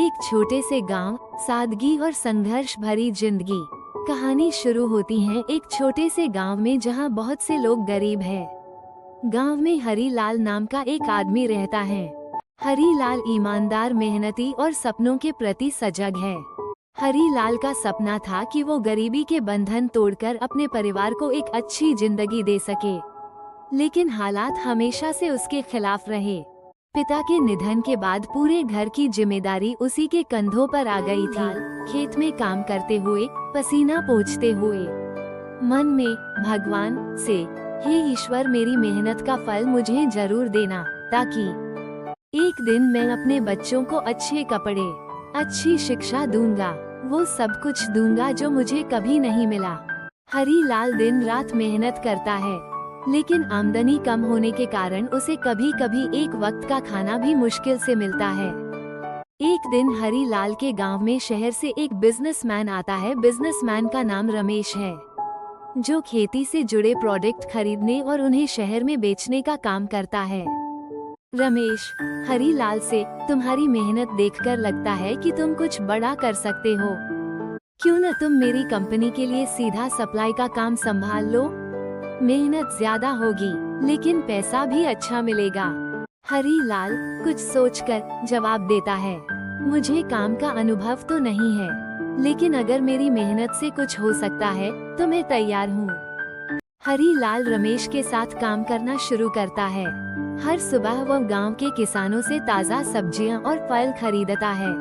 एक छोटे से गांव, सादगी और संघर्ष भरी जिंदगी। कहानी शुरू होती है एक छोटे से गांव में जहां बहुत से लोग गरीब हैं। गांव में हरी लाल नाम का एक आदमी रहता है। हरी लाल ईमानदार, मेहनती और सपनों के प्रति सजग है। हरी लाल का सपना था कि वो गरीबी के बंधन तोड़कर अपने परिवार को एक अच्छी जिंदगी दे सके, लेकिन हालात हमेशा से उसके खिलाफ रहे। पिता के निधन के बाद पूरे घर की जिम्मेदारी उसी के कंधों पर आ गई थी। खेत में काम करते हुए, पसीना पोंछते हुए, मन में भगवान से, हे ईश्वर, मेरी मेहनत का फल मुझे जरूर देना, ताकि एक दिन मैं अपने बच्चों को अच्छे कपड़े, अच्छी शिक्षा दूंगा, वो सब कुछ दूंगा जो मुझे कभी नहीं मिला। हरी लाल दिन रात मेहनत करता है, लेकिन आमदनी कम होने के कारण उसे कभी कभी एक वक्त का खाना भी मुश्किल से मिलता है। एक दिन हरी लाल के गांव में शहर से एक बिजनेसमैन आता है। बिजनेसमैन का नाम रमेश है, जो खेती से जुड़े प्रोडक्ट खरीदने और उन्हें शहर में बेचने का काम करता है। रमेश हरी लाल से, तुम्हारी मेहनत देखकर लगता है कि तुम कुछ बड़ा कर सकते हो, क्यों न तुम मेरी कंपनी के लिए सीधा सप्लाई का काम संभाल लो। मेहनत ज्यादा होगी, लेकिन पैसा भी अच्छा मिलेगा। हरी लाल कुछ सोचकर जवाब देता है, मुझे काम का अनुभव तो नहीं है, लेकिन अगर मेरी मेहनत से कुछ हो सकता है तो मैं तैयार हूँ। हरी लाल रमेश के साथ काम करना शुरू करता है। हर सुबह वह गांव के किसानों से ताज़ा सब्जियां और फल खरीदता है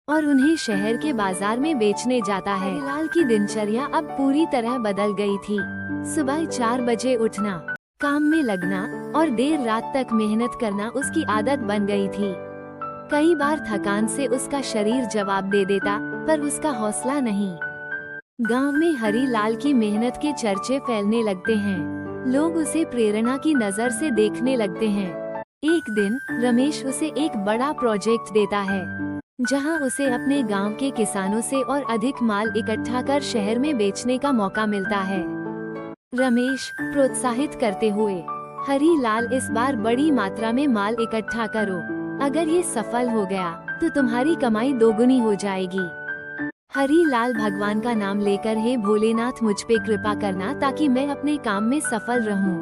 और उन्हें शहर के बाजार में बेचने जाता है। हरी लाल की दिनचर्या अब पूरी तरह बदल गई थी। सुबह 4 बजे उठना, काम में लगना और देर रात तक मेहनत करना उसकी आदत बन गई थी। कई बार थकान से उसका शरीर जवाब दे देता, पर उसका हौसला नहीं। गांव में हरी लाल की मेहनत के चर्चे फैलने लगते हैं। लोग उसे प्रेरणा की नजर से देखने लगते हैं। एक दिन रमेश उसे एक बड़ा प्रोजेक्ट देता है, जहां उसे अपने गांव के किसानों से और अधिक माल इकट्ठा कर शहर में बेचने का मौका मिलता है। रमेश प्रोत्साहित करते हुए, हरी लाल, इस बार बड़ी मात्रा में माल इकट्ठा करो, अगर ये सफल हो गया तो तुम्हारी कमाई दोगुनी हो जाएगी। हरी लाल भगवान का नाम लेकर, हे भोलेनाथ, मुझ पे कृपा करना ताकि मैं अपने काम में सफल रहूं।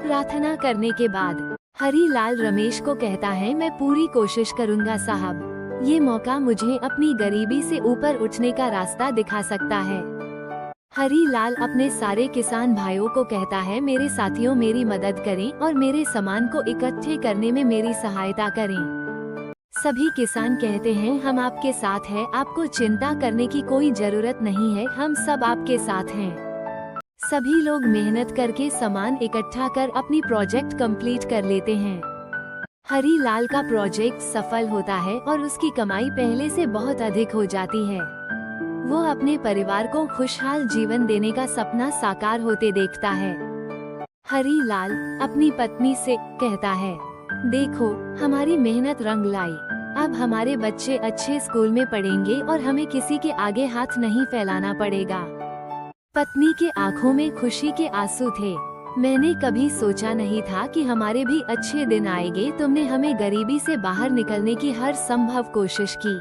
प्रार्थना करने के बाद हरी लाल रमेश को कहता है, मैं पूरी कोशिश करूंगा साहब, ये मौका मुझे अपनी गरीबी से ऊपर उठने का रास्ता दिखा सकता है। हरी लाल अपने सारे किसान भाइयों को कहता है, मेरे साथियों, मेरी मदद करें और मेरे सामान को इकट्ठे करने में मेरी सहायता करें। सभी किसान कहते हैं, हम आपके साथ हैं, आपको चिंता करने की कोई जरूरत नहीं है, हम सब आपके साथ हैं। सभी लोग मेहनत करके सामान इकट्ठा कर अपनी प्रोजेक्ट कंप्लीट कर लेते हैं। हरी लाल का प्रोजेक्ट सफल होता है और उसकी कमाई पहले से बहुत अधिक हो जाती है। वो अपने परिवार को खुशहाल जीवन देने का सपना साकार होते देखता है। हरी लाल अपनी पत्नी से कहता है, देखो, हमारी मेहनत रंग लाई, अब हमारे बच्चे अच्छे स्कूल में पढ़ेंगे और हमें किसी के आगे हाथ नहीं फैलाना पड़ेगा। पत्नी के आंखों में खुशी के आंसू थे। मैंने कभी सोचा नहीं था कि हमारे भी अच्छे दिन आएंगे। तुमने हमें गरीबी से बाहर निकलने की हर संभव कोशिश की।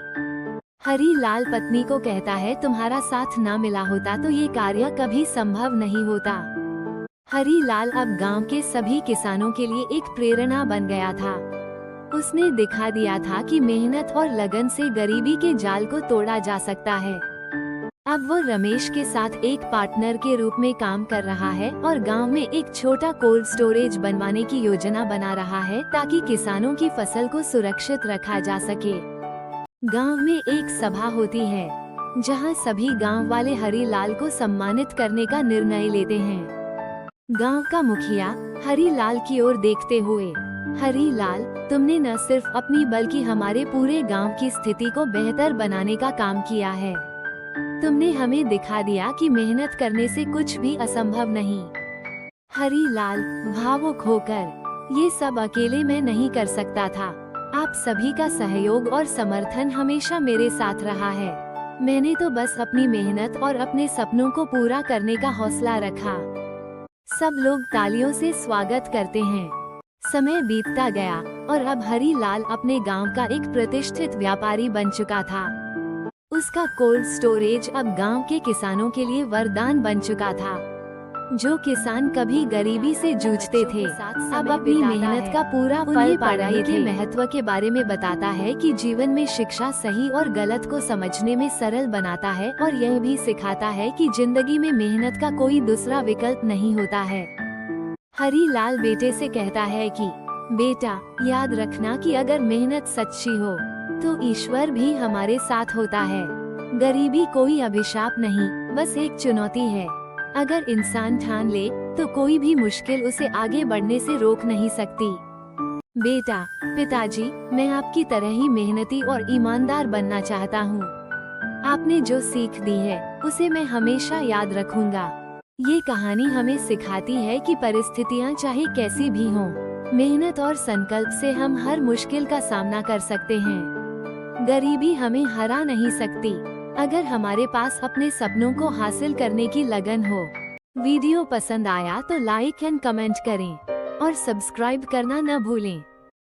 हरी लाल पत्नी को कहता है, तुम्हारा साथ ना मिला होता तो ये कार्य कभी संभव नहीं होता। हरी लाल अब गांव के सभी किसानों के लिए एक प्रेरणा बन गया था। उसने दिखा दिया था कि मेहनत और लगन से गरीबी के जाल को तोड़ा जा सकता है। अब वो रमेश के साथ एक पार्टनर के रूप में काम कर रहा है और गांव में एक छोटा कोल्ड स्टोरेज बनवाने की योजना बना रहा है, ताकि किसानों की फसल को सुरक्षित रखा जा सके। गांव में एक सभा होती है, जहां सभी गांव वाले हरी लाल को सम्मानित करने का निर्णय लेते हैं। गांव का मुखिया हरी लाल की ओर देखते हुए, हरी लाल, तुमने न सिर्फ अपनी बल्कि हमारे पूरे गांव की स्थिति को बेहतर बनाने का काम किया है। तुमने हमें दिखा दिया कि मेहनत करने से कुछ भी असंभव नहीं। हरी लाल भावुक होकर, ये सब अकेले मैं नहीं कर सकता था, आप सभी का सहयोग और समर्थन हमेशा मेरे साथ रहा है। मैंने तो बस अपनी मेहनत और अपने सपनों को पूरा करने का हौसला रखा। सब लोग तालियों से स्वागत करते हैं। समय बीतता गया और अब हरी लाल अपने गांव का एक प्रतिष्ठित व्यापारी बन चुका था। उसका कोल्ड स्टोरेज अब गांव के किसानों के लिए वरदान बन चुका था। जो किसान कभी गरीबी से जूझते थे, अब अपनी मेहनत का पूरा फल पा रहे थे। के महत्व के बारे में बताता है कि जीवन में शिक्षा सही और गलत को समझने में सरल बनाता है और यह भी सिखाता है कि जिंदगी में मेहनत का कोई दूसरा विकल्प नहीं होता है। हरी लाल बेटे से कहता है कि बेटा, याद रखना कि अगर मेहनत सच्ची हो तो ईश्वर भी हमारे साथ होता है। गरीबी कोई अभिशाप नहीं, बस एक चुनौती है। अगर इंसान ठान ले तो कोई भी मुश्किल उसे आगे बढ़ने से रोक नहीं सकती। बेटा, पिताजी, मैं आपकी तरह ही मेहनती और ईमानदार बनना चाहता हूँ। आपने जो सीख दी है उसे मैं हमेशा याद रखूंगा। ये कहानी हमें सिखाती है कि परिस्थितियाँ चाहे कैसी भी हों, मेहनत और संकल्प से हम हर मुश्किल का सामना कर सकते हैं। गरीबी हमें हरा नहीं सकती, अगर हमारे पास अपने सपनों को हासिल करने की लगन हो। वीडियो पसंद आया तो लाइक एंड कमेंट करें और सब्सक्राइब करना न भूलें।